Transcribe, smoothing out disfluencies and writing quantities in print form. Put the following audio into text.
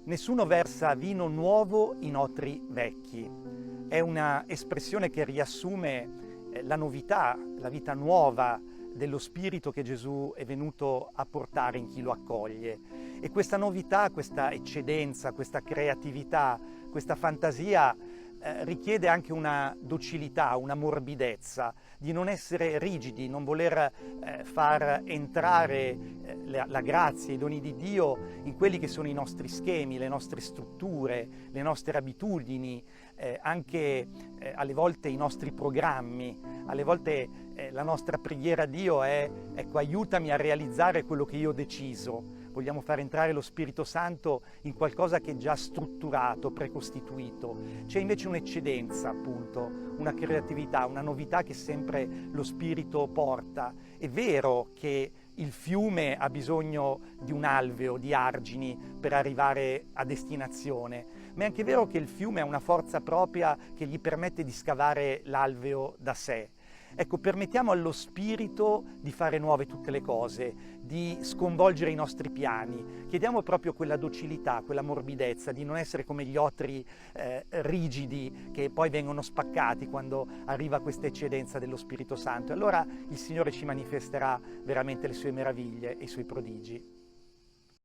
Nessuno versa vino nuovo in otri vecchi. È una espressione che riassume la novità, la vita nuova dello Spirito che Gesù è venuto a portare in chi lo accoglie. E questa novità, questa eccedenza, questa creatività, questa fantasia richiede anche una docilità, una morbidezza, di non essere rigidi, non voler far entrare la grazia, i doni di Dio in quelli che sono i nostri schemi, le nostre strutture, le nostre abitudini, anche alle volte i nostri programmi, alle volte la nostra preghiera a Dio è: ecco, aiutami a realizzare quello che io ho deciso. Vogliamo far entrare lo Spirito Santo in qualcosa che è già strutturato, precostituito. C'è invece un'eccedenza, appunto, una creatività, una novità che sempre lo Spirito porta. È vero che il fiume ha bisogno di un alveo, di argini per arrivare a destinazione, ma è anche vero che il fiume ha una forza propria che gli permette di scavare l'alveo da sé. Ecco, permettiamo allo Spirito di fare nuove tutte le cose, di sconvolgere i nostri piani. Chiediamo proprio quella docilità, quella morbidezza, di non essere come gli otri rigidi che poi vengono spaccati quando arriva questa eccedenza dello Spirito Santo. E allora il Signore ci manifesterà veramente le sue meraviglie e i suoi prodigi.